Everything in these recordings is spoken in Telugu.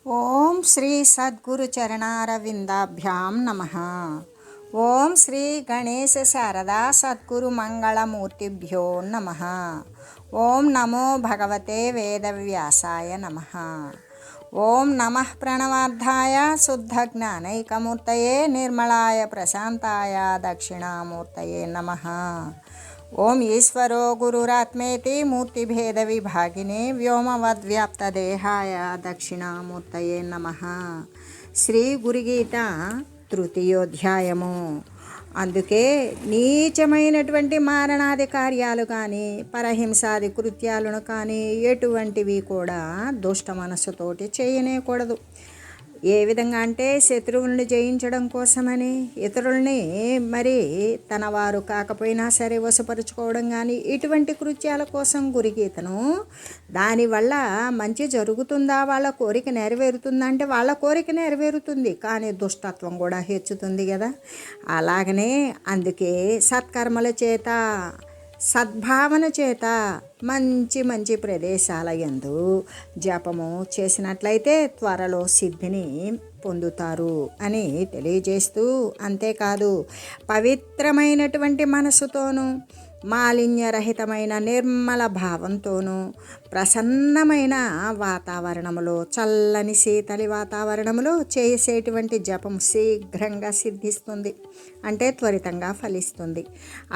ఓం శ్రీ సద్గురు చరణారవిందాభ్యాం నమః. ఓం శ్రీ గణేశ శారదా సద్గురు మంగళమూర్తిభ్యో నమః. ఓం నమో భగవతే వేదవ్యాసాయ నమః. ఓం నమః ప్రణవార్థాయ శుద్ధ జ్ఞానైకమూర్తయే నిర్మలాయ ప్రశాంతాయ దక్షిణామూర్తయే నమః. ఓం ఈశ్వరో గురురాత్మేతి మూర్తిభేద విభాగినే వ్యోమవద్వ్యాప్తదేహాయ దక్షిణామూర్తయే నమః. శ్రీ గురుగీత తృతీయోధ్యాయము. అందుకే నీచమైనటువంటి మారణాది కార్యాలు కానీ పరహింసాది కృత్యాలను కానీ ఎటువంటివి కూడా దుష్ట మనస్సుతోటి చేయనేకూడదు. ఏ విధంగా అంటే శత్రువులను జయించడం కోసమని ఇతరుల్ని మరి తన వారు కాకపోయినా సరే వశపరుచుకోవడం కానీ ఇటువంటి కృత్యాల కోసం గురుగీతను దానివల్ల మంచి జరుగుతుందా, వాళ్ళ కోరిక నెరవేరుతుందా అంటే వాళ్ళ కోరిక నెరవేరుతుంది, కానీ దుష్టత్వం కూడా హెచ్చుతుంది కదా. అలాగనే అందుకే సత్కర్మల చేత సద్భావన చేత మంచి మంచి ప్రదేశాల యందు జపము చేసినట్లయితే త్వరలో సిద్ధిని పొందుతారు అని తెలియజేస్తూ, అంతేకాదు పవిత్రమైనటువంటి మనసుతోనూ మాలిన్యరహితమైన నిర్మల భావంతోనూ ప్రసన్నమైన వాతావరణములో చల్లని శీతలి వాతావరణములో చేసేటువంటి జపం శీఘ్రంగా సిద్ధిస్తుంది, అంటే త్వరితంగా ఫలిస్తుంది.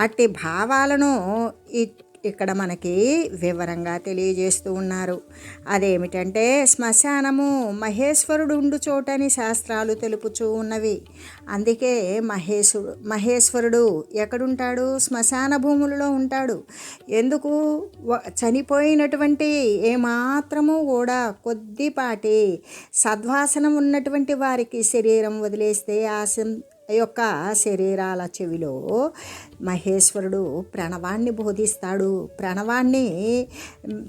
అట్టి భావాలను ఇక్కడ మనకి వివరంగా తెలియజేస్తూ ఉన్నారు. అదేమిటంటే శ్మశానము మహేశ్వరుడు ఉండు చోటని శాస్త్రాలు తెలుపుచూ ఉన్నవి. అందుకే మహేశ్వరుడు ఎక్కడుంటాడు? శ్మశాన భూములలో ఉంటాడు. ఎందుకు? చనిపోయినటువంటి ఏమాత్రము కూడా కొద్దిపాటి సద్వాసనం ఉన్నటువంటి వారికి శరీరం వదిలేస్తే యొక్క శరీరాల చెవిలో మహేశ్వరుడు ప్రణవాన్ని బోధిస్తాడు, ప్రణవాన్ని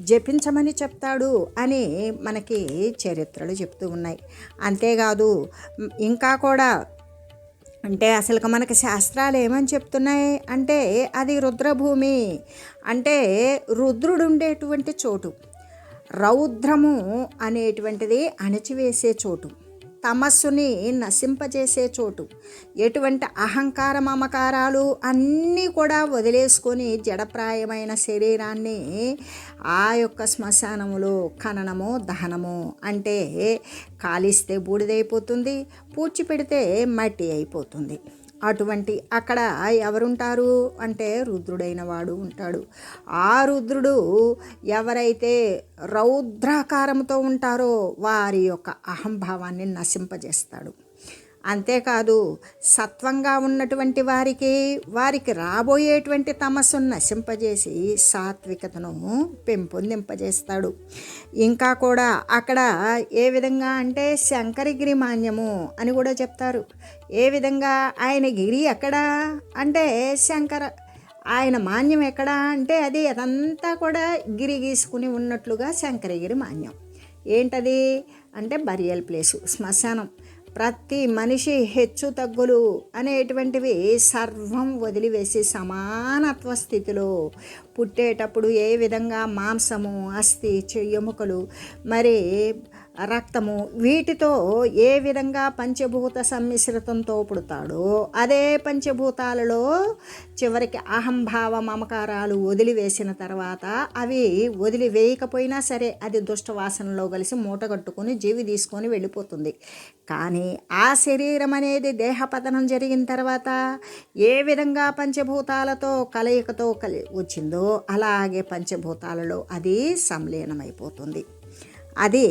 జపించమని చెప్తాడు అని మనకి చరిత్రలు చెప్తూ ఉన్నాయి. అంతేకాదు ఇంకా కూడా అంటే అసలు మనకి శాస్త్రాలు ఏమని చెప్తున్నాయి అంటే అది రుద్రభూమి, అంటే రుద్రుడు ఉండేటువంటి చోటు, రౌద్రము అనేటువంటిది అణచివేసే చోటు, తమస్సుని నశింపజేసే చోటు, ఎటువంటి అహంకార మమకారాలు అన్నీ కూడా వదిలేసుకొని జడప్రాయమైన శరీరాన్ని ఆ యొక్క శ్మశానములో ఖననము దహనము అంటే కాలిస్తే బూడిదైపోతుంది, పూడ్చిపెడితే మట్టి అయిపోతుంది. అటువంటి అక్కడ ఎవరుంటారు అంటే రుద్రుడైన వాడు ఉంటాడు. ఆ రుద్రుడు ఎవరైతే రౌద్రాకారంతో ఉంటారో వారి యొక్క అహంభావాన్ని నశింపజేస్తాడు. అంతేకాదు సత్వంగా ఉన్నటువంటి వారికి రాబోయేటువంటి తమస్సును నశింపజేసి సాత్వికతను పెంపొందింపజేస్తాడు. ఇంకా కూడా అక్కడ ఏ విధంగా అంటే శంకరగిరి మాన్యము అని కూడా చెప్తారు. ఏ విధంగా ఆయన గిరి ఎక్కడా అంటే ఆయన మాన్యం ఎక్కడా అంటే అదంతా కూడా గిరి గీసుకుని ఉన్నట్లుగా శంకరగిరి మాన్యం. ఏంటది అంటే బరియల్ ప్లేసు, శ్మశానం. ప్రతి మనిషి హెచ్చు తగ్గులు అనేటువంటివి సర్వం వదిలివేసి సమానత్వ స్థితిలో పుట్టేటప్పుడు ఏ విధంగా మాంసము, అస్థి, ఎముకలు, మరి రక్తము వీటితో ఏ విధంగా పంచభూత సమ్మిశ్రితంతో పుడతాడో అదే పంచభూతాలలో చివరికి అహంభావ మమకారాలు వదిలివేసిన తర్వాత అవి వదిలివేయకపోయినా సరే అది దుష్టవాసనలో కలిసి మూటగట్టుకొని జీవి తీసుకొని వెళ్ళిపోతుంది. కానీ ఆ శరీరం అనేది దేహపతనం జరిగిన తర్వాత ఏ విధంగా పంచభూతాలతో కలయికతో వచ్చిందో అలాగే పంచభూతాలలో అది సంలీనమైపోతుంది. అది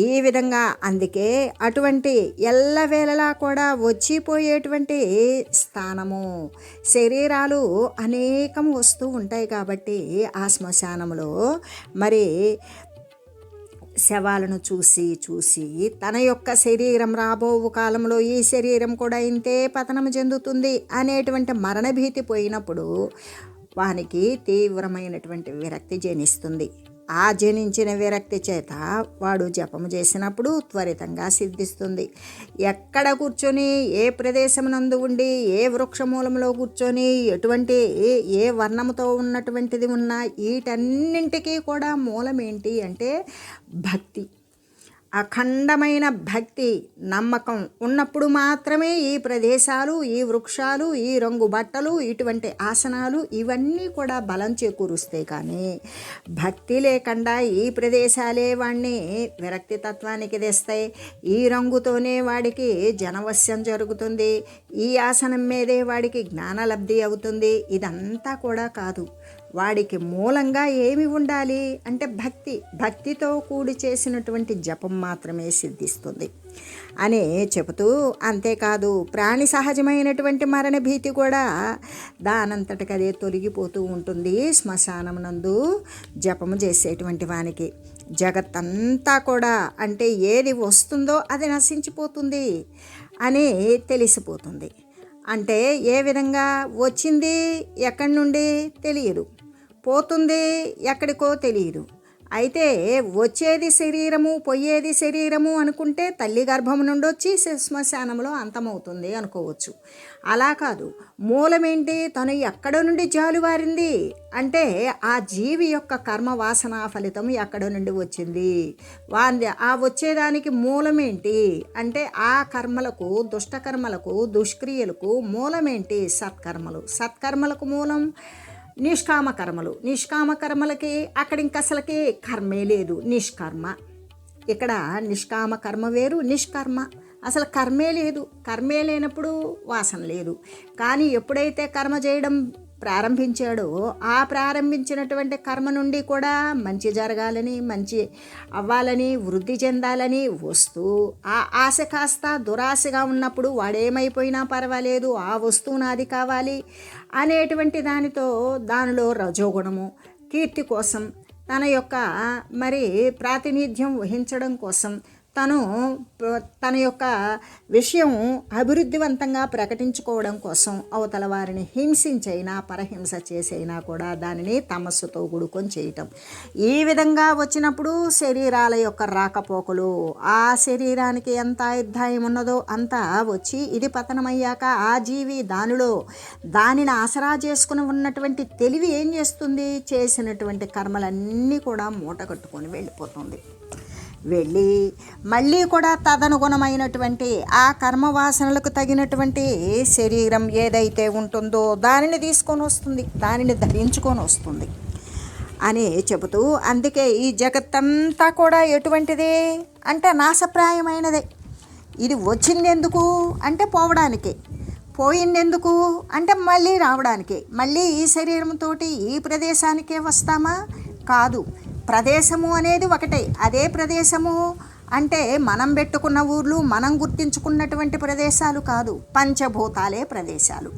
ఈ విధంగా అందుకే అటువంటి ఎల్లవేళలా కూడా వచ్చిపోయేటువంటి స్థానము శరీరాలు అనేకం వస్తూ ఉంటాయి కాబట్టి ఆ శ్మశానంలో మరి శవాలను చూసి తన యొక్క శరీరం రాబో కాలంలో ఈ శరీరం కూడా ఇంతే పతనం చెందుతుంది అనేటువంటి మరణభీతి పోయినప్పుడు వానికి తీవ్రమైనటువంటి విరక్తి జనిస్తుంది. ఆ జనించిన విరక్తి చేత వాడు జపము చేసినప్పుడు త్వరితంగా సిద్ధిస్తుంది. ఎక్కడ కూర్చొని ఏ ప్రదేశం నందు ఉండి ఏ వృక్షమూలంలో కూర్చొని ఎటువంటి ఏ వర్ణముతో ఉన్నటువంటిది ఉన్నా వీటన్నింటికీ కూడా మూలం ఏంటి అంటే భక్తి. అఖండమైన భక్తి నమ్మకం ఉన్నప్పుడు మాత్రమే ఈ ప్రదేశాలు, ఈ వృక్షాలు, ఈ రంగు బట్టలు, ఇటువంటి ఆసనాలు ఇవన్నీ కూడా బలం చేకూరుస్తాయి. కానీ భక్తి లేకుండా ఈ ప్రదేశాలే వాడిని విరక్తి తత్వానికి తెస్తాయి. ఈ రంగుతోనే వాడికి జనవశ్యం జరుగుతుంది, ఈ ఆసనం మీదే వాడికి జ్ఞానలబ్ధి అవుతుంది. ఇదంతా కూడా కాదు. వాడికి మూలంగా ఏమి ఉండాలి అంటే భక్తితో కూడి చేసినటువంటి జపం మాత్రమే సిద్ధిస్తుంది అని చెబుతూ, అంతేకాదు ప్రాణి సహజమైనటువంటి మరణ భీతి కూడా దానంతటికి అదే తొలగిపోతూ ఉంటుంది శ్మశానం నందు జపము చేసేటువంటి వానికి. జగత్తంతా కూడా అంటే ఏది వస్తుందో అది నశించిపోతుంది అని తెలిసిపోతుంది. అంటే ఏ విధంగా వచ్చింది ఎక్కడి నుండి తెలియదు, పోతుంది ఎక్కడికో తెలియదు. అయితే వచ్చేది శరీరము, పోయేది శరీరము అనుకుంటే తల్లి గర్భం నుండి వచ్చి శ్మశానంలో అంతమవుతుంది అనుకోవచ్చు. అలా కాదు. మూలమేంటి? తను ఎక్కడ నుండి జాలువారింది అంటే ఆ జీవి యొక్క కర్మ వాసన ఫలితం ఎక్కడ నుండి వచ్చింది. ఆ వచ్చేదానికి మూలమేంటి అంటే ఆ కర్మలకు, దుష్టకర్మలకు, దుష్క్రియలకు మూలమేంటి? సత్కర్మలకు మూలం నిష్కామకర్మలు. నిష్కామకర్మలకి అక్కడ ఇంక అసలుకి కర్మే లేదు, నిష్కర్మ. ఇక్కడ నిష్కామ కర్మ వేరు, నిష్కర్మ. అసలు కర్మే లేదు. కర్మే లేనప్పుడు వాసన లేదు. కానీ ఎప్పుడైతే కర్మ చేయడం ప్రారంభించాడో ఆ ప్రారంభించినటువంటి కర్మ నుండి కూడా మంచి జరగాలని, మంచి అవ్వాలని, వృద్ధి చెందాలని వస్తూ ఆ ఆశ కాస్త దురాశగా ఉన్నప్పుడు వాడేమైపోయినా పర్వాలేదు, ఆ వస్తువు నాది కావాలి అనేటువంటి దానిలో రజోగుణము కీర్తి కోసం, తన యొక్క ప్రాతినిధ్యం వహించడం కోసం, తన యొక్క విషయం అభివృద్ధివంతంగా ప్రకటించుకోవడం కోసం అవతల వారిని హింసించైనా, పరహింస చేసైనా కూడా దానిని తమస్సుతో కూడుకొని చేయటం. ఈ విధంగా వచ్చినప్పుడు శరీరాల యొక్క రాకపోకలు, ఆ శరీరానికి ఎంత అధ్యాయం ఉన్నదో అంతా వచ్చి ఇది పతనమయ్యాక ఆ జీవి దానిని ఆసరా చేసుకుని ఉన్నటువంటి తెలివి ఏం చేస్తుంది? చేసినటువంటి కర్మలన్నీ కూడా మూట కట్టుకొని వెళ్ళిపోతుంది. వెళ్ళి మళ్ళీ కూడా తదనుగుణమైనటువంటి ఆ కర్మవాసనలకు తగినటువంటి శరీరం ఏదైతే ఉంటుందో దానిని తీసుకొని వస్తుంది, దానిని ధరించుకొని వస్తుంది అని చెబుతూ, అందుకే ఈ జగత్తంతా కూడా ఎటువంటిది అంటే నాశప్రాయమైనదే. ఇది వచ్చిందెందుకు అంటే పోవడానికి, పోయిందెందుకు అంటే మళ్ళీ రావడానికి. మళ్ళీ ఈ శరీరంతో ఈ ప్రదేశానికే వస్తామా? కాదు. ప్రదేశము అనేది ఒకటే. అదే ప్రదేశము అంటే మనం పెట్టుకున్న ఊర్లు, మనం గుర్తించుకున్నటువంటి ప్రదేశాలు కాదు, పంచభూతాలే ప్రదేశాలు.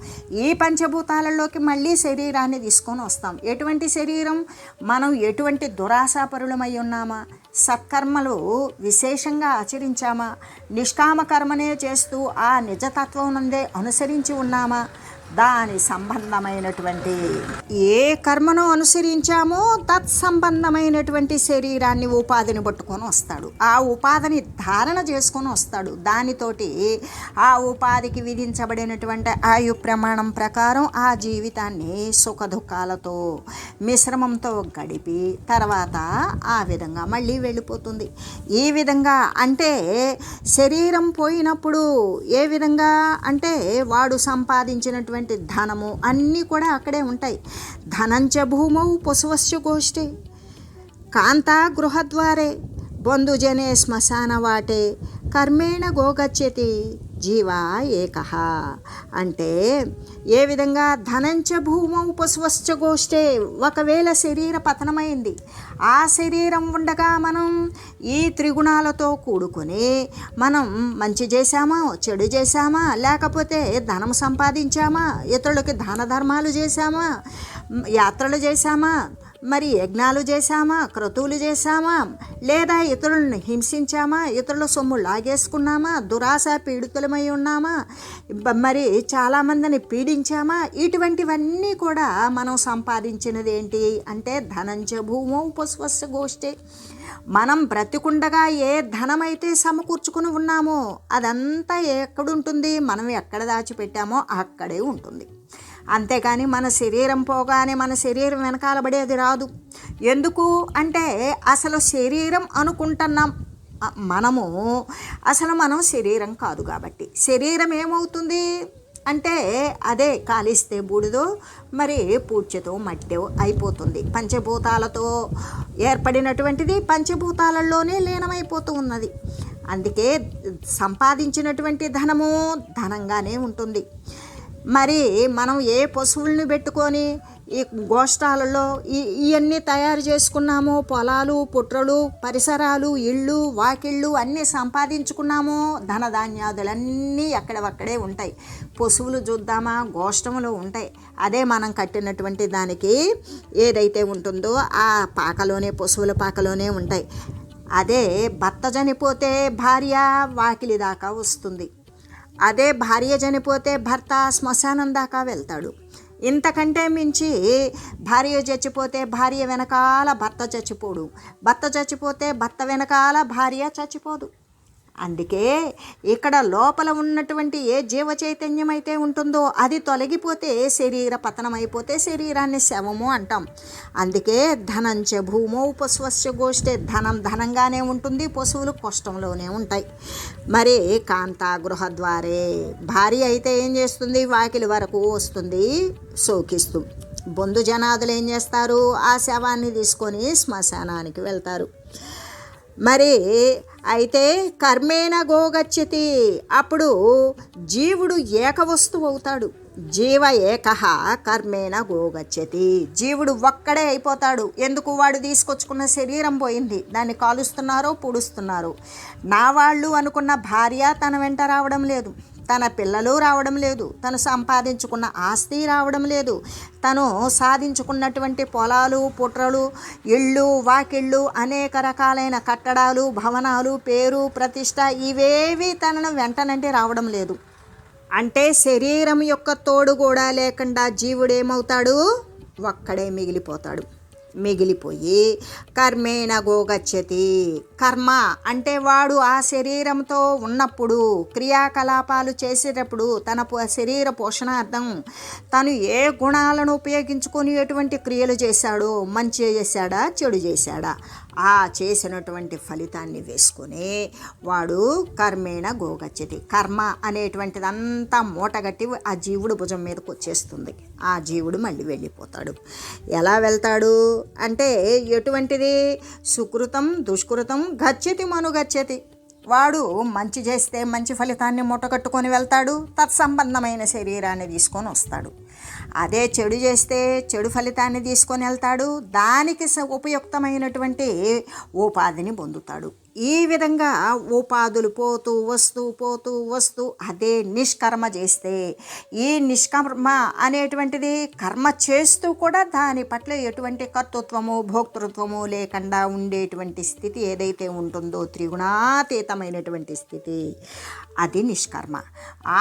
ఈ పంచభూతాలలోకి మళ్ళీ శరీరాన్ని తీసుకొని వస్తాం. ఎటువంటి శరీరం? మనం ఎటువంటి దురాశాపరులమై ఉన్నామా? సత్కర్మలు విశేషంగా ఆచరించామా? నిష్కామ కర్మనే చేస్తూ ఆ నిజతత్వం నందే అనుసరించి ఉన్నామా? దాని సంబంధమైనటువంటి ఏ కర్మను అనుసరించామో తత్సంబంధమైనటువంటి శరీరాన్ని ఉపాధిని పట్టుకొని వస్తాడు. ఆ ఉపాధిని ధారణ చేసుకొని వస్తాడు. దానితోటి ఆ ఉపాధికి విధించబడినటువంటి ఆయు ప్రమాణం ప్రకారం ఆ జీవితాన్ని సుఖ దుఃఖాలతో మిశ్రమంతో గడిపి తర్వాత ఆ విధంగా మళ్ళీ వెళ్ళిపోతుంది. ఈ విధంగా అంటే శరీరం పోయినప్పుడు ఏ విధంగా అంటే వాడు సంపాదించినటువంటి ధనము అన్నీ కూడా అక్కడే ఉంటాయి. ధనంచ భూమౌ పశువశ్చ గోష్ఠే కాంతా గృహద్వారే బంధుజనే శ్మశాన వాటే కర్మేణ గోగచ్చతి జీవా ఏకః. అంటే ఏ విధంగా ధనంచ భూమౌ పశువశ్చ గోష్ఠే, ఒకవేళ శరీర పతనమైంది, ఆ శరీరం ఉండగా మనం ఈ త్రిగుణాలతో కూడుకొని మనం మంచి చేశామా, చెడు చేశామా, లేకపోతే ధనం సంపాదించామా, ఇతరులకి దాన ధర్మాలు చేశామా, యాత్రలు చేశామా, యజ్ఞాలు చేశామా, క్రతువులు చేశామా, లేదా ఇతరులను హింసించామా, ఇతరుల సొమ్ము లాగేసుకున్నామా, దురాశ పీడితులమై ఉన్నామా, చాలామందిని పీడించామా, ఇటువంటివన్నీ కూడా మనం సంపాదించినది ఏంటి అంటే ధనంచ భూమౌ పశువస్య గోష్ఠే. మనం బ్రతికుండగా ఏ ధనమైతే సమకూర్చుకుని ఉన్నామో అదంతా ఎక్కడుంటుంది? మనం ఎక్కడ దాచిపెట్టామో అక్కడే ఉంటుంది. అంతేకాని మన శరీరం పోగానే మన శరీరం వెనకాలబడేది రాదు. ఎందుకు అంటే అసలు శరీరం అనుకుంటున్నాం, మనము అసలు మనం శరీరం కాదు కాబట్టి శరీరం ఏమవుతుంది అంటే అదే కాలిస్తే బూడిదో మరి పూడ్చతో మట్టో అయిపోతుంది. పంచభూతాలతో ఏర్పడినటువంటిది పంచభూతాలలోనే లీనమైపోతూ ఉన్నది. అందుకే సంపాదించినటువంటి ధనము ధనంగానే ఉంటుంది. మరి మనం ఏ పశువుల్ని పెట్టుకొని ఈ గోష్ఠాలలో ఇవన్నీ తయారు చేసుకున్నామో, పొలాలు పుట్రలు పరిసరాలు ఇళ్ళు వాకిళ్ళు అన్నీ సంపాదించుకున్నామో, ధనధాన్యాదులన్నీ ఎక్కడవక్కడే ఉంటాయి. పశువులు చూద్దామా, గోష్ఠములు ఉంటాయి. అదే మనం కట్టినటువంటి దానికి ఏదైతే ఉంటుందో ఆ పాకలోనే, పశువుల పాకలోనే ఉంటాయి. అదే భర్త చనిపోతే భార్య వాకిలి దాకా వస్తుంది. అదే భార్య చనిపోతే భర్త శ్మశానం దాకా వెళ్తాడు. ఇంతకంటే మించి భార్య చచ్చిపోతే భార్య వెనకాల భర్త చచ్చిపోడు, భర్త చచ్చిపోతే భర్త వెనకాల భార్య చచ్చిపోదు. అందుకే ఇక్కడ లోపల ఉన్నటువంటి ఏ జీవ చైతన్యం అయితే ఉంటుందో అది తొలగిపోతే శరీర పతనం అయిపోతే శరీరాన్ని శవము అంటాం. అందుకే ధనంచ భూమో పశువస్య గోష్ఠే, ధనం ధనంగానే ఉంటుంది, పశువులు కష్టంలోనే ఉంటాయి. మరి కాంతా గృహద్వారే, భార్య అయితే ఏం చేస్తుంది, వాకిలి వరకు వస్తుంది శోకిస్తూ. బొందు జనాదులు ఏం చేస్తారు, ఆ శవాన్ని తీసుకొని శ్మశానానికి వెళ్తారు. మరి అయితే కర్మేణ గోగచ్చతి, అప్పుడు జీవుడు ఏకవస్తువు అవుతాడు. జీవ ఏకః కర్మేణ గోగచ్చతి, జీవుడు ఒక్కడే అయిపోతాడు. ఎందుకు, వాడు తీసుకొచ్చుకున్న శరీరం పోయింది, దాన్ని కాలుస్తున్నారో పూడుస్తున్నారు. నా వాళ్ళు అనుకున్న భార్య తన వెంట రావడం లేదు, తన పిల్లలు రావడం లేదు, తను సంపాదించుకున్న ఆస్తి రావడం లేదు, తను సాధించుకున్నటువంటి పొలాలు పుట్రలు ఇళ్ళు వాకిళ్ళు అనేక రకాలైన కట్టడాలు భవనాలు పేరు ప్రతిష్ట ఇవేవి తనను వెంటనంటే రావడం లేదు. అంటే శరీరం యొక్క తోడు కూడా లేకుండా జీవుడేమవుతాడు, ఒక్కడే మిగిలిపోతాడు. మిగిలిపోయి కర్మేణ గోగచ్చతి, కర్మ అంటే వాడు ఆ శరీరంతో ఉన్నప్పుడు క్రియాకలాపాలు చేసేటప్పుడు తన శరీర పోషణార్థం తను ఏ గుణాలను ఉపయోగించుకొని ఎటువంటి క్రియలు చేశాడో, మంచి చేశాడా చెడు చేశాడా, ఆ చేసినటువంటి ఫలితాన్ని వేసుకొని వాడు కర్మేణ గోగచ్చతి, కర్మ అనేటువంటిదంతా మూటగట్టి ఆ జీవుడు భుజం మీదకి వచ్చేస్తుంది. ఆ జీవుడు మళ్ళీ వెళ్ళిపోతాడు. ఎలా వెళ్తాడు అంటే ఎటువంటిది, సుకృతం దుష్కృతం గచ్చతి మనుగచ్చతి, వాడు మంచి చేస్తే మంచి ఫలితాన్ని మూటగట్టుకొని వెళ్తాడు, తత్సంబంధమైన శరీరాన్ని తీసుకొని వస్తాడు. అదే చెడు చేస్తే చెడు ఫలితాన్ని తీసుకొని వెళ్తాడు, దానికి ఉపయుక్తమైనటువంటి ఉపాధిని పొందుతాడు. ఈ విధంగా ఉపాధులు పోతూ వస్తూ అదే నిష్కర్మ చేస్తే, ఈ నిష్కర్మ అనేటువంటిది కర్మ చేస్తూ కూడా దాని పట్ల ఎటువంటి కర్తృత్వము భోక్తృత్వము లేకుండా ఉండేటువంటి స్థితి ఏదైతే ఉంటుందో, త్రిగుణాతీతమైనటువంటి స్థితి, అది నిష్కర్మ.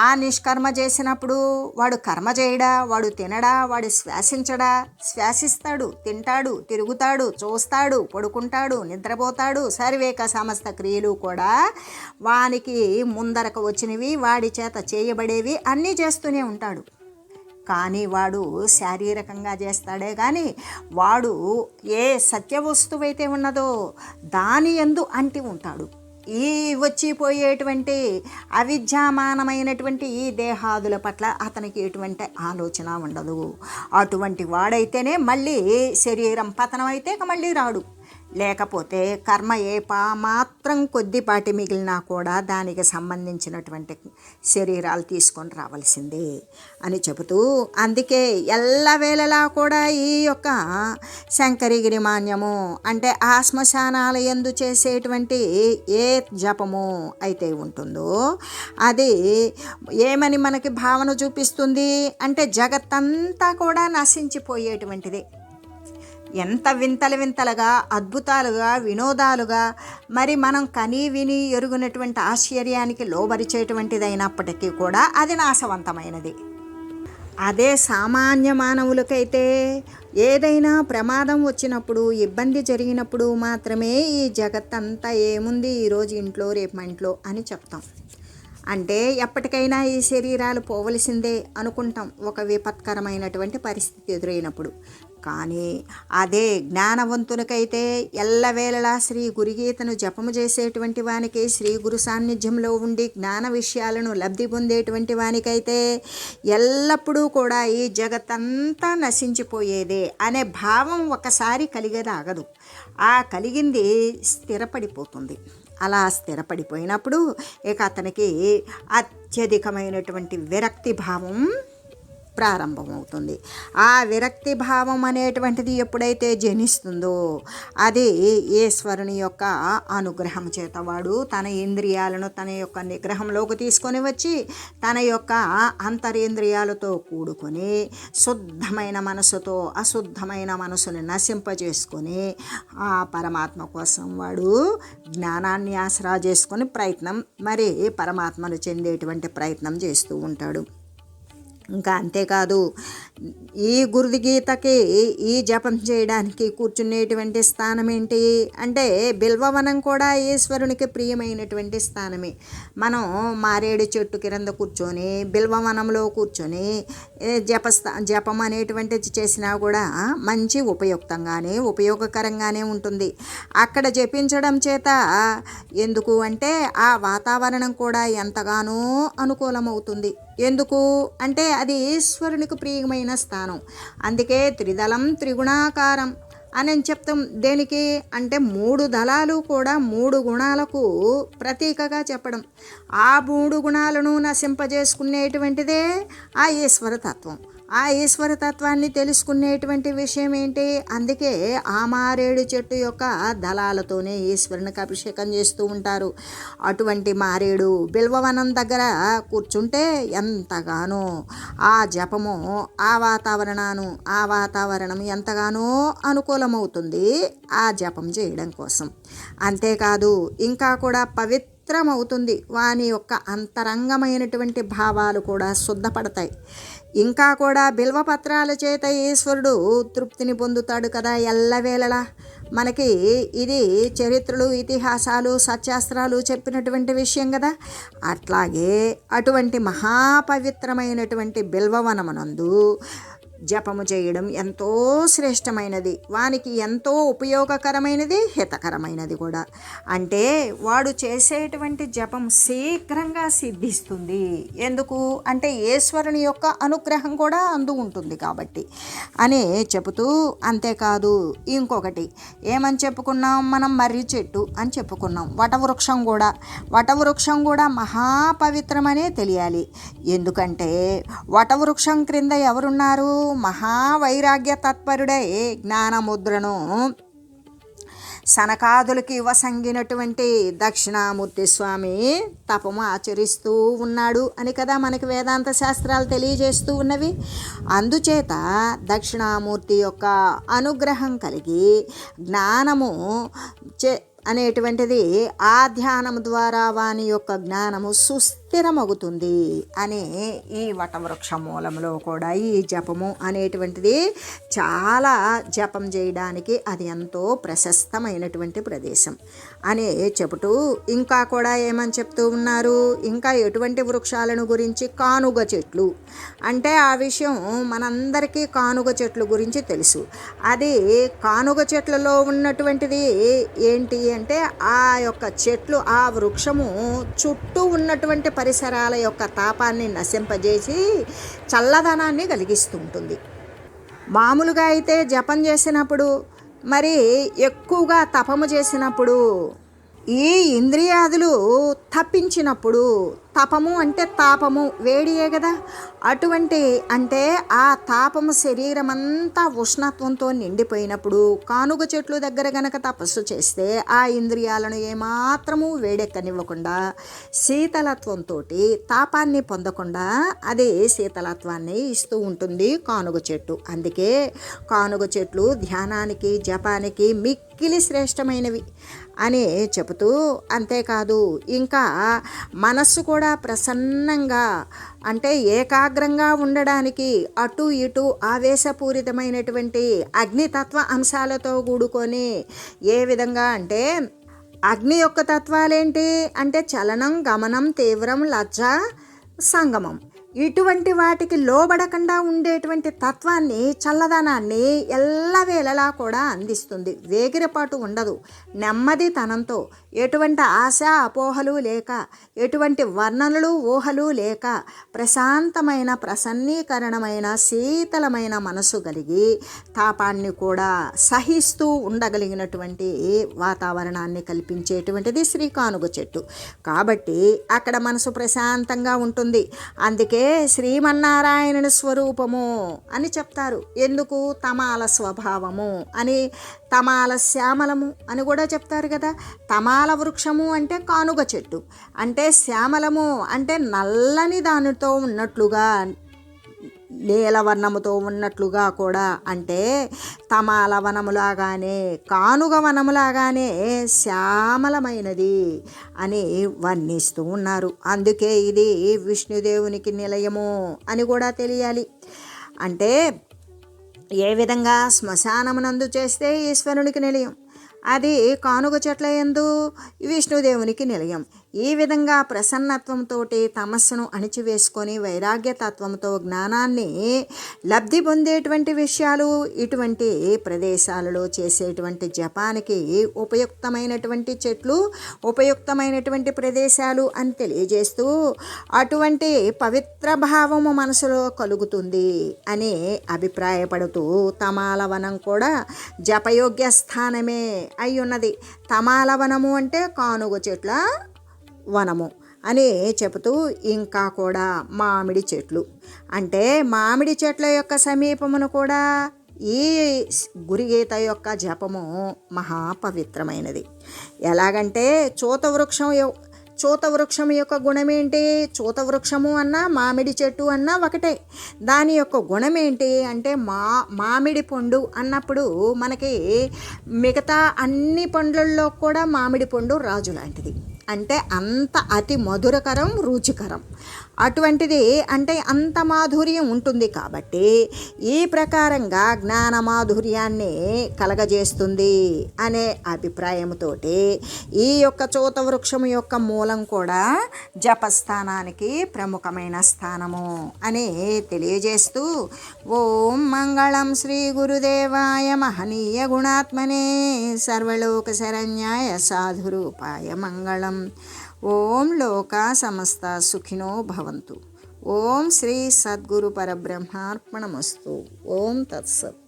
ఆ నిష్కర్మ చేసినప్పుడు వాడు కర్మ చేయడా, వాడు తినడా, వాడు శ్వాసించడా, శ్వాసిస్తాడు, తింటాడు, తిరుగుతాడు, చూస్తాడు, పడుకుంటాడు, నిద్రపోతాడు, సర్వేక సమస్త క్రియలు కూడా వానికి ముందరకు వచ్చినవి వాడి చేత చేయబడేవి అన్నీ చేస్తూనే ఉంటాడు. కానీ వాడు శారీరకంగా చేస్తాడే కానీ వాడు ఏ సత్యవస్తువు అయితే ఉన్నదో దాని యందు అంటి ఉంటాడు. ఈ వచ్చిపోయేటువంటి అవిద్యామానమైనటువంటి ఈ దేహాదుల పట్ల అతనికి ఎటువంటి ఆలోచన ఉండదు. అటువంటి వాడైతేనే మళ్ళీ శరీరం పతనం అయితే మళ్ళీ రాడు. లేకపోతే కర్మ ఏ మాత్రం కొద్దిపాటి మిగిలినా కూడా దానికి సంబంధించినటువంటి శరీరాలు తీసుకొని రావాల్సిందే అని చెబుతూ, అందుకే ఎల్లవేళలా కూడా ఈ యొక్క శంకరిగిరి మాన్యము అంటే ఆ శ్మశానాల యందు చేసేటువంటి ఏ జపము అయితే ఉంటుందో అది ఏమని మనకి భావన చూపిస్తుంది అంటే జగత్తంతా కూడా నశించిపోయేటువంటిది. ఎంత వింతలుగా అద్భుతాలుగా వినోదాలుగా మరి మనం కని విని ఎరుగునటువంటి ఆశ్చర్యానికి లోబరిచేటువంటిది అయినప్పటికీ కూడా అది నాశవంతమైనది. అదే సామాన్య మానవులకైతే ఏదైనా ప్రమాదం వచ్చినప్పుడు ఇబ్బంది జరిగినప్పుడు మాత్రమే ఈ జగత్తంతా ఏముంది ఈరోజు ఇంట్లో రేపు మా ఇంట్లో అని చెప్తాం. అంటే ఎప్పటికైనా ఈ శరీరాలు పోవలసిందే అనుకుంటాం ఒక విపత్కరమైనటువంటి పరిస్థితి ఎదురైనప్పుడు. కానీ అదే జ్ఞానవంతునికైతే ఎల్లవేళలా శ్రీ గురుగీతను జపము చేసేటువంటి వానికి, శ్రీ గురు సాన్నిధ్యంలో ఉండి జ్ఞాన విషయాలను లబ్ధి పొందేటువంటి వానికైతే ఎల్లప్పుడూ కూడా ఈ జగత్తంతా నశించిపోయేదే అనే భావం ఒకసారి కలిగేదాగదు. ఆ కలిగింది స్థిరపడిపోతుంది. అలా స్థిరపడిపోయినప్పుడు ఇక అతనికి అత్యధికమైనటువంటి విరక్తి భావం ప్రారంభమవుతుంది. ఆ విరక్తి భావం అనేటువంటిది ఎప్పుడైతే జనిస్తుందో అది ఈశ్వరుని యొక్క అనుగ్రహం చేత వాడు తన ఇంద్రియాలను తన యొక్క నిగ్రహంలోకి తీసుకొని వచ్చి తన యొక్క అంతరేంద్రియాలతో కూడుకొని శుద్ధమైన మనసుతో అశుద్ధమైన మనసుని నశింపజేసుకొని ఆ పరమాత్మ కోసం వాడు జ్ఞానాన్ని ఆసరా చేసుకొని మరి పరమాత్మను చెందేటువంటి ప్రయత్నం చేస్తూ ఉంటాడు. ఇంకా అంతేకాదు, ఈ గురుగీతకి ఈ జపం చేయడానికి కూర్చునేటువంటి స్థానం ఏంటి అంటే బిల్వవనం కూడా ఈశ్వరునికి ప్రియమైనటువంటి స్థానమే. మనం మారేడు చెట్టు కింద కూర్చొని బిల్వవనంలో కూర్చొని జపం అనేటువంటిది చేసినా కూడా మంచి ఉపయోగకరంగానే ఉంటుంది. అక్కడ జపించడం చేత ఎందుకు అంటే ఆ వాతావరణం కూడా ఎంతగానో అనుకూలమవుతుంది. ఎందుకు అంటే అది ఈశ్వరునికి ప్రియమైన స్థానం. అందుకే త్రిదళం త్రిగుణాకారం అని చెప్తాం. దేనికి అంటే 3 దళాలు కూడా 3 గుణాలకు ప్రతీకగా చెప్పడం. ఆ 3 గుణాలను నశింపజేసుకునేటువంటిదే ఆ ఈశ్వరతత్వం. ఆ ఈశ్వరతత్వాన్ని తెలుసుకునేటువంటి విషయం ఏంటి? అందుకే ఆ మారేడు చెట్టు యొక్క దళాలతోనే ఈశ్వరునికి అభిషేకం చేస్తూ ఉంటారు. అటువంటి మారేడు బిల్వవనం దగ్గర కూర్చుంటే ఎంతగానో ఆ జపము ఆ వాతావరణం ఎంతగానో అనుకూలమవుతుంది ఆ జపం చేయడం కోసం. అంతేకాదు ఇంకా కూడా పవిత్రమవుతుంది. వాని యొక్క అంతరంగమైనటువంటి భావాలు కూడా శుద్ధపడతాయి. ఇంకా కూడా బిల్వపత్రాల చేత ఈశ్వరుడు తృప్తిని పొందుతాడు కదా ఎల్లవేళలా. మనకి ఇది చరిత్రలు, ఇతిహాసాలు, సత్యాస్త్రాలు చెప్పినటువంటి విషయం కదా. అట్లాగే అటువంటి మహాపవిత్రమైనటువంటి బిల్వవనమునందు జపము చేయడం ఎంతో శ్రేష్టమైనది, వానికి ఎంతో ఉపయోగకరమైనది, హితకరమైనది కూడా. అంటే వాడు చేసేటువంటి జపం శీఘ్రంగా సిద్ధిస్తుంది. ఎందుకు అంటే ఈశ్వరుని యొక్క అనుగ్రహం కూడా అందు ఉంటుంది కాబట్టి అని చెబుతూ, అంతేకాదు ఇంకొకటి ఏమని చెప్పుకున్నాం మనం? మర్రి చెట్టు అని చెప్పుకున్నాం. వటవృక్షం కూడా మహాపవిత్రమనే తెలియాలి. ఎందుకంటే వటవృక్షం క్రింద ఎవరున్నారు? మహావైరాగ్య తత్పరుడై జ్ఞానముద్రను సనకాదులకి ఇవ్వసంగినటువంటి దక్షిణామూర్తి స్వామి తపము ఆచరిస్తూ ఉన్నాడు అని కదా మనకి వేదాంత శాస్త్రాలు తెలియజేస్తూ ఉన్నవి. అందుచేత దక్షిణామూర్తి యొక్క అనుగ్రహం కలిగి జ్ఞానము అనేటువంటిది ఆ ధ్యానం ద్వారా వాని యొక్క జ్ఞానము సుస్థిరమవుతుంది అని ఈ వటవృక్ష మూలంలో కూడా ఈ జపము అనేటువంటిది చాలా జపం చేయడానికి అది ఎంతో ప్రశస్తమైనటువంటి ప్రదేశం అని చెబుతూ ఇంకా కూడా ఏమని చెప్తూ ఉన్నారు? ఇంకా ఎటువంటి వృక్షాలను గురించి? కానుగ చెట్లు. అంటే ఆ విషయం మనందరికీ కానుగ చెట్లు గురించి తెలుసు. అది కానుగ చెట్లలో ఉన్నటువంటిది ఏంటి అంటే ఆ యొక్క చెట్లు ఆ వృక్షము చుట్టూ ఉన్నటువంటి పరిసరాల యొక్క తాపాన్ని నశింపజేసి చల్లదనాన్ని కలిగిస్తూ ఉంటుంది. మామూలుగా అయితే జపం చేసినప్పుడు మరి ఎక్కువగా తపము చేసినప్పుడు ఈ ఇంద్రియాదులు తప్పించినప్పుడు, తపము అంటే తాపము వేడియే కదా, అటువంటి అంటే ఆ తాపము శరీరం అంతా ఉష్ణత్వంతో నిండిపోయినప్పుడు కానుగ చెట్లు దగ్గర గనక తపస్సు చేస్తే ఆ ఇంద్రియాలను ఏమాత్రము వేడెక్కనివ్వకుండా శీతలత్వంతో తాపాన్ని పొందకుండా అది శీతలత్వాన్ని ఇస్తూ ఉంటుంది కానుగ చెట్టు. అందుకే కానుగ చెట్లు ధ్యానానికి జపానికి మిక్కిలి శ్రేష్టమైనవి అని చెబుతూ, అంతేకాదు ఇంకా మనస్సు కూడా ప్రసన్నంగా అంటే ఏకాగ్రంగా ఉండడానికి అటు ఇటు ఆవేశపూరితమైనటువంటి అగ్నితత్వ అంశాలతో కూడుకొని ఏ విధంగా అంటే అగ్ని యొక్క తత్వాలేంటి అంటే చలనం, గమనం, తీవ్రం, లజ్జ, సంగమం. ఇటువంటి వాటికి లోబడకుండా ఉండేటువంటి తత్వాన్ని, చల్లదనాన్ని ఎల్లవేళలా కూడా అందిస్తుంది. వేగిరపాటు ఉండదు. నెమ్మదితనంతో, ఎటువంటి ఆశ అపోహలు లేక, ఎటువంటి వర్ణనలు ఊహలు లేక, ప్రశాంతమైన ప్రసన్నీకరణమైన శీతలమైన మనసు కలిగి తాపాన్ని కూడా సహిస్తూ ఉండగలిగినటువంటి వాతావరణాన్ని కల్పించేటువంటిది శ్రీకానుగ చెట్టు. కాబట్టి అక్కడ మనసు ప్రశాంతంగా ఉంటుంది. అందుకే శ్రీమన్నారాయణుని స్వరూపము అని చెప్తారు. ఎందుకు? తమాల స్వభావము అని, తమాల శ్యామలము అని కూడా చెప్తారు కదా. తమాల వృక్షము అంటే కానుగ చెట్టు, అంటే శ్యామలము అంటే నల్లని దానితో ఉన్నట్లుగా, నీలవర్ణముతో ఉన్నట్లుగా కూడా, అంటే తమాల వనములాగానే, కానుగ వనములాగానే శ్యామలమైనది అని వర్ణిస్తూ ఉన్నారు. అందుకే ఇది విష్ణుదేవునికి నిలయము అని కూడా తెలియాలి. అంటే ఏ విధంగా శ్మశానమునందు చేస్తే ఈశ్వరునికి నిలయం, అది కానుగ చెట్ల యందు విష్ణుదేవునికి నిలయం. ఈ విధంగా ప్రసన్నత్వంతో తమస్సును అణిచివేసుకొని వైరాగ్యతత్వంతో జ్ఞానాన్ని లబ్ధి పొందేటువంటి విషయాలు ఇటువంటి ప్రదేశాలలో చేసేటువంటి జపానికి ఉపయుక్తమైనటువంటి చెట్లు, ఉపయుక్తమైనటువంటి ప్రదేశాలు అని తెలియజేస్తూ, అటువంటి పవిత్ర భావము మనసులో కలుగుతుంది అని అభిప్రాయపడుతూ తమాలవనం కూడా జపయోగ్య స్థానమే అయ్యున్నది. తమాలవనము అంటే కానుగ చెట్ల వనము అని చెబుతూ, ఇంకా కూడా మామిడి చెట్లు, అంటే మామిడి చెట్ల యొక్క సమీపమును కూడా ఈ గురుగీత యొక్క జపము మహాపవిత్రమైనది. ఎలాగంటే చూతవృక్షం యొక్క గుణమేంటి? చూతవృక్షము అన్నా మామిడి చెట్టు అన్నా ఒకటే. దాని యొక్క గుణమేంటి అంటే మామిడి పండు అన్నప్పుడు మనకి మిగతా అన్ని పండ్లల్లో కూడా మామిడి పండు రాజు లాంటిది. అంటే అంత అతి మధురకరం, రుచికరం. అటువంటిది అంటే అంత మాధుర్యం ఉంటుంది. కాబట్టి ఈ ప్రకారంగా జ్ఞాన మాధుర్యాన్ని కలగజేస్తుంది అనే అభిప్రాయంతో ఈ యొక్క చూతవృక్షం యొక్క మూలం కూడా జపస్థానానికి ప్రముఖమైన స్థానము అని తెలియజేస్తూ, ఓం మంగళం శ్రీ గురుదేవాయ మహనీయ గుణాత్మనే సర్వలోక శరణ్యాయ సాధురూపాయ మంగళం. ఓం లోకా సమస్త సుఖినో భవంతు. ఓం శ్రీ సద్గురు పరబ్రహ్మార్పణమస్తు. ఓం తత్సత్.